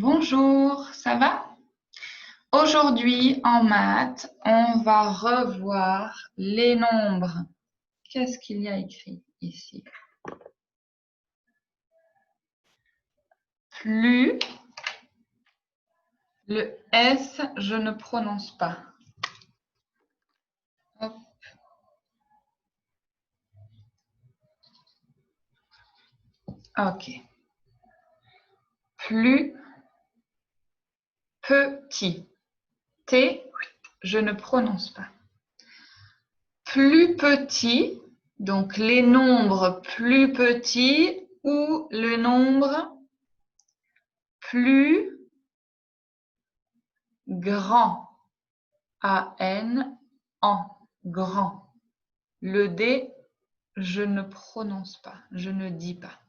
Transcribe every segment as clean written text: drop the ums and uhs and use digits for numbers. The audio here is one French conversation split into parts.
Bonjour, ça va? Aujourd'hui, en maths, on va revoir les nombres. Qu'est-ce qu'il y a écrit ici? Plus, le S, je ne prononce pas. Hop. Ok. Plus petit. T, je ne prononce pas. Plus petit, donc les nombres plus petits ou le nombre plus grand. A-N-en, grand. Le D, je ne prononce pas, je ne dis pas.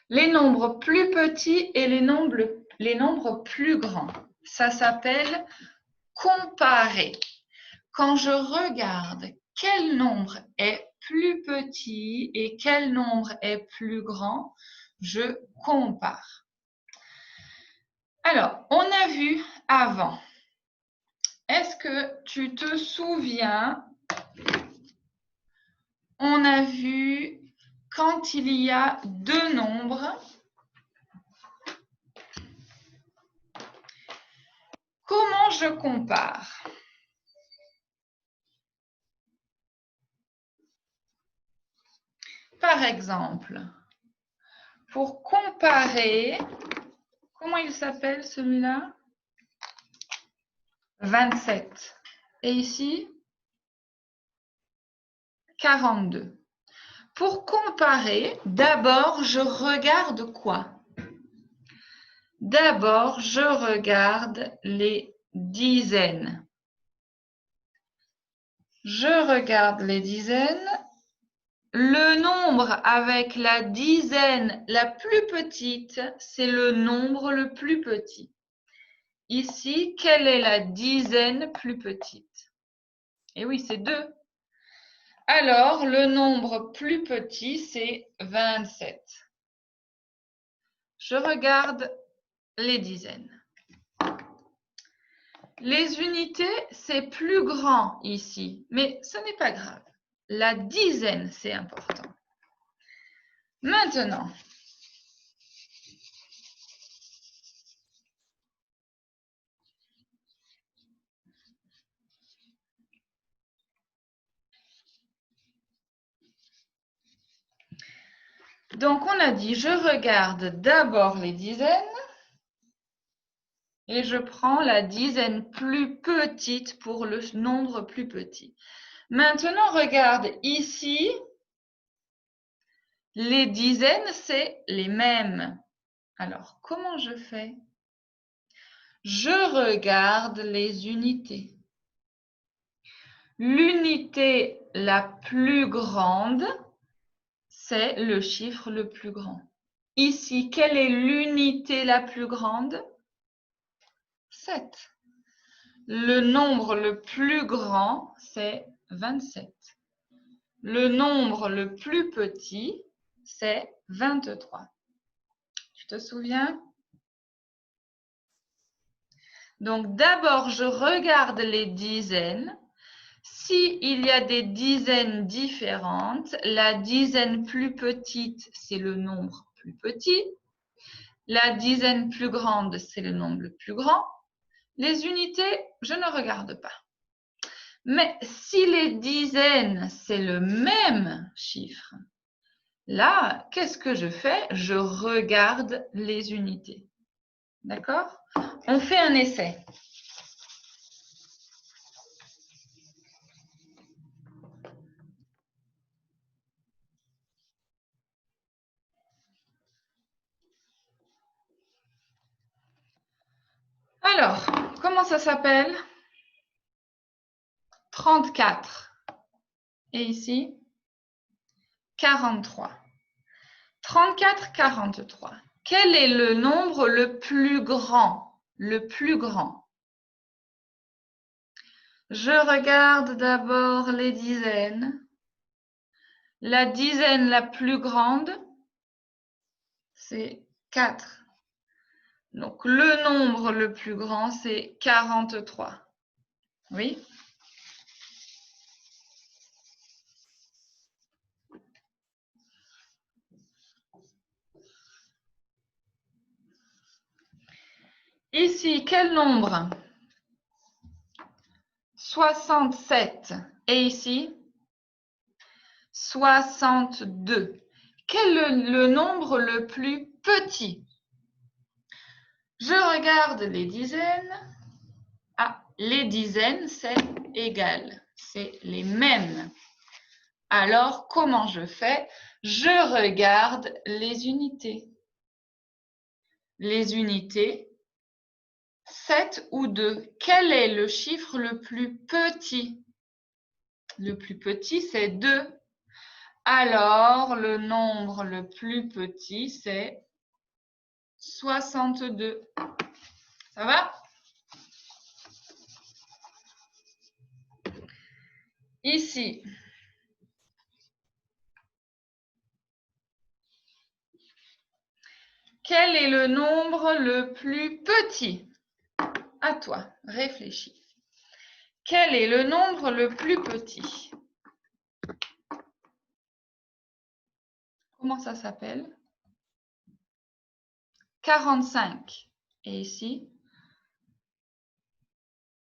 Les nombres plus petits et les nombres plus grands, ça s'appelle comparer. Quand je regarde quel nombre est plus petit et quel nombre est plus grand, je compare. Alors, on a vu avant. Est-ce que tu te souviens? On a vu quand il y a deux nombres, comment je compare? Par exemple, pour comparer, comment il s'appelle celui-là? 27. Et ici? 42. Pour comparer, d'abord, je regarde quoi? D'abord, je regarde les dizaines. Je regarde les dizaines. Le nombre avec la dizaine la plus petite, c'est le nombre le plus petit. Ici, quelle est la dizaine plus petite? Eh oui, c'est 2. Alors, le nombre plus petit, c'est 27. Je regarde les dizaines. Les unités, c'est plus grand ici, mais ce n'est pas grave. La dizaine, c'est important. Maintenant, donc on a dit, je regarde d'abord les dizaines et je prends la dizaine plus petite pour le nombre plus petit. Maintenant, regarde ici, les dizaines, c'est les mêmes. Alors, comment je fais? Je regarde les unités. L'unité la plus grande, c'est le chiffre le plus grand. Ici, quelle est l'unité la plus grande? 7. Le nombre le plus grand, c'est 27. Le nombre le plus petit, c'est 23. Tu te souviens? Donc, d'abord, je regarde les dizaines. S'il y a des dizaines différentes, la dizaine plus petite, c'est le nombre plus petit. La dizaine plus grande, c'est le nombre le plus grand. Les unités, je ne regarde pas. Mais si les dizaines, c'est le même chiffre, là, qu'est-ce que je fais? Je regarde les unités. D'accord? On fait un essai. Alors, comment ça s'appelle? 34. Et ici? 43. 34, 43. Quel est le nombre le plus grand? Le plus grand. Je regarde d'abord les dizaines. La dizaine la plus grande, c'est 4. Donc, le nombre le plus grand, c'est 43. Oui? Ici, quel nombre? 67. Et ici? 62. Quel est le nombre le plus petit? Je regarde les dizaines. Ah, les dizaines, c'est égal. C'est les mêmes. Alors, comment je fais? Je regarde les unités. Les unités, 7 ou 2. Quel est le chiffre le plus petit? Le plus petit, c'est 2. Alors, le nombre le plus petit, c'est 62. Ça va? Ici. Quel est le nombre le plus petit? À toi, réfléchis. Quel est le nombre le plus petit? Comment ça s'appelle? 45. Et ici?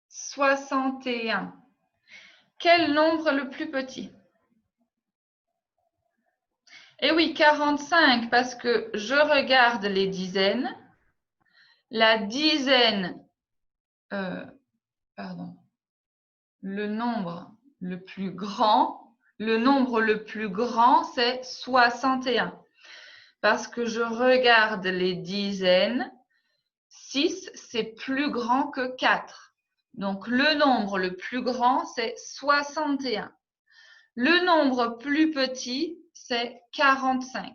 61. Quel nombre le plus petit? Eh oui, 45, parce que je regarde les dizaines. La dizaine, pardon, le nombre le plus grand, c'est 61. Parce que je regarde les dizaines, 6, c'est plus grand que 4. Donc, le nombre le plus grand, c'est 61. Le nombre plus petit, c'est 45.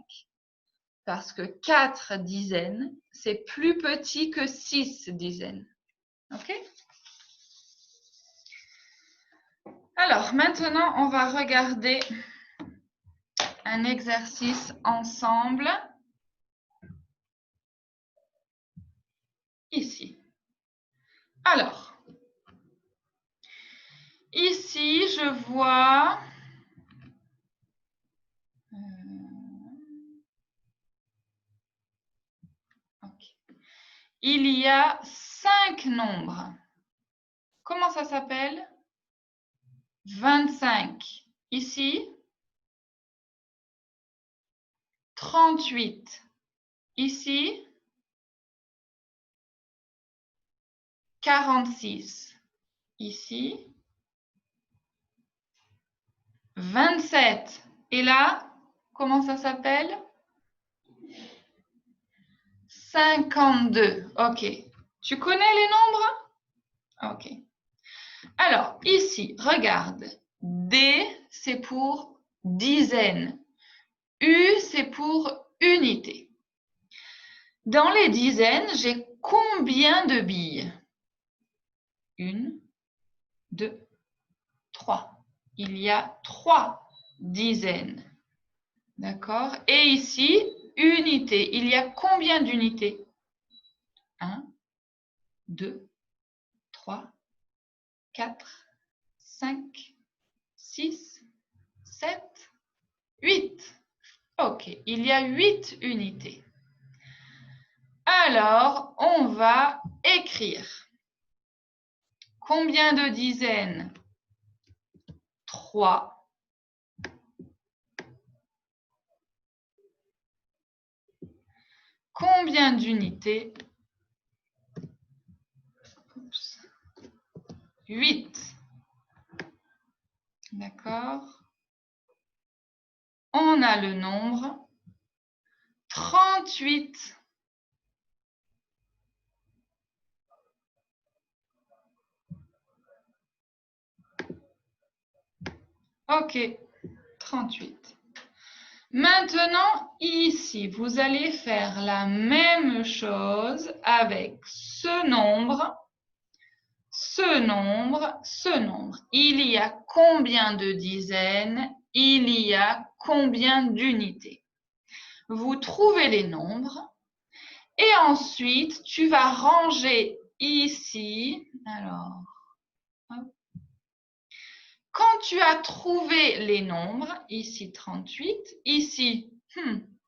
Parce que 4 dizaines, c'est plus petit que 6 dizaines. OK? Alors, maintenant, on va regarder un exercice ensemble. Ici. Alors, ici, je vois... Il y a 5 nombres. Comment ça s'appelle? 25. Ici, 38. Ici, 46. Ici, 27. Et là, comment ça s'appelle? 52. OK. Tu connais les nombres? OK. Alors, ici, regarde. D, c'est pour dizaines. U, c'est pour unité. Dans les dizaines, j'ai combien de billes? 1, 2, 3. Il y a 3 dizaines. D'accord? Et ici, unité. Il y a combien d'unités? 1, 2, 3, 4, 5, 6, 7, 8. OK, il y a 8 unités. Alors, on va écrire. Combien de dizaines? 3. Combien d'unités? 8. D'accord? On a le nombre 38. OK, 38. Maintenant, ici, vous allez faire la même chose avec ce nombre, ce nombre, ce nombre. Il y a combien de dizaines? Il y a combien d'unités? Vous trouvez les nombres Et ensuite, tu vas ranger ici. Alors, hop. Quand tu as trouvé les nombres, ici 38, ici,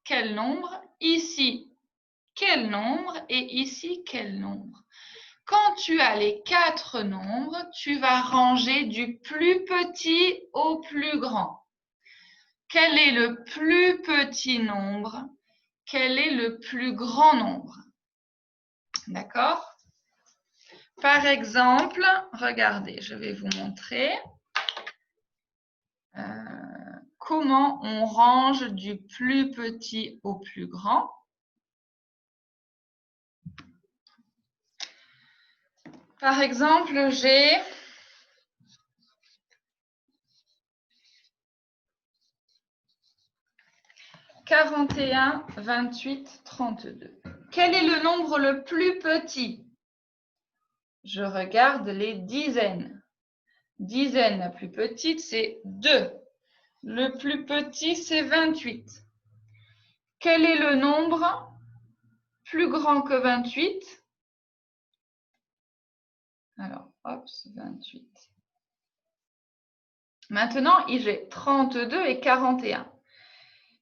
quel nombre? Ici, quel nombre? Et ici, quel nombre? Quand tu as les 4 nombres, tu vas ranger du plus petit au plus grand. Quel est le plus petit nombre? Quel est le plus grand nombre? D'accord? Par exemple, regardez, je vais vous montrer comment on range du plus petit au plus grand. Par exemple, j'ai 41, 28, 32. Quel est le nombre le plus petit? Je regarde les dizaines. Dizaine la plus petite, c'est 2. Le plus petit, c'est 28. Quel est le nombre plus grand que 28? Alors, hop, c'est 28. Maintenant, j'ai 32 et 41.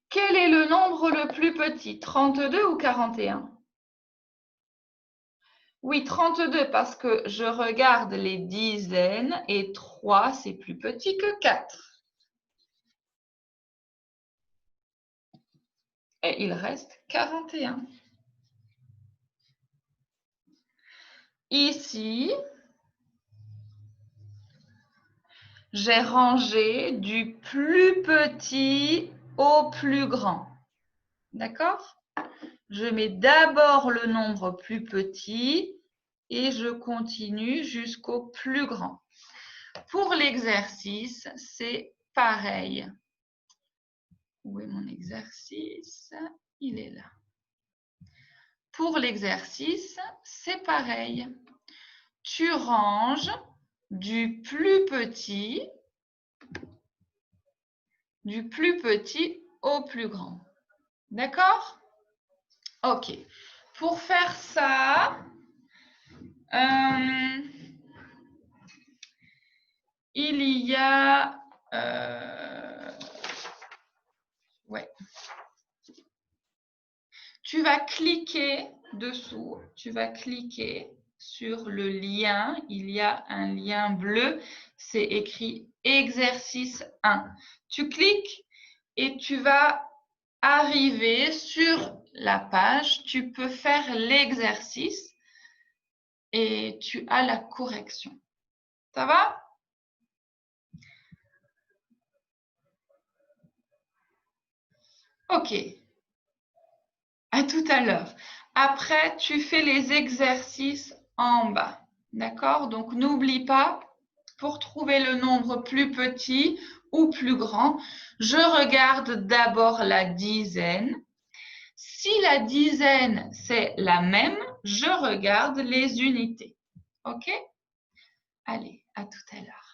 Quel est le nombre le plus petit? 32 ou 41? Oui, 32 parce que je regarde les dizaines et 3, c'est plus petit que 4. Et il reste 41. Ici, j'ai rangé du plus petit au plus grand. D'accord? Je mets d'abord le nombre plus petit et je continue jusqu'au plus grand. Pour l'exercice, c'est pareil. Où est mon exercice? Il est là. Pour l'exercice, c'est pareil. Tu ranges du plus petit au plus grand. D'accord? Ok. Pour faire ça, il y a... ouais. Tu vas cliquer dessous, tu vas cliquer sur le lien. Il y a un lien bleu, c'est écrit exercice 1. Tu cliques et tu vas arriver sur la page. Tu peux faire l'exercice et tu as la correction. Ça va? Ok. À tout à l'heure. Après, tu fais les exercices en bas. D'accord? Donc, n'oublie pas, pour trouver le nombre plus petit ou plus grand, je regarde d'abord la dizaine. Si la dizaine, c'est la même, je regarde les unités. OK? Allez, à tout à l'heure.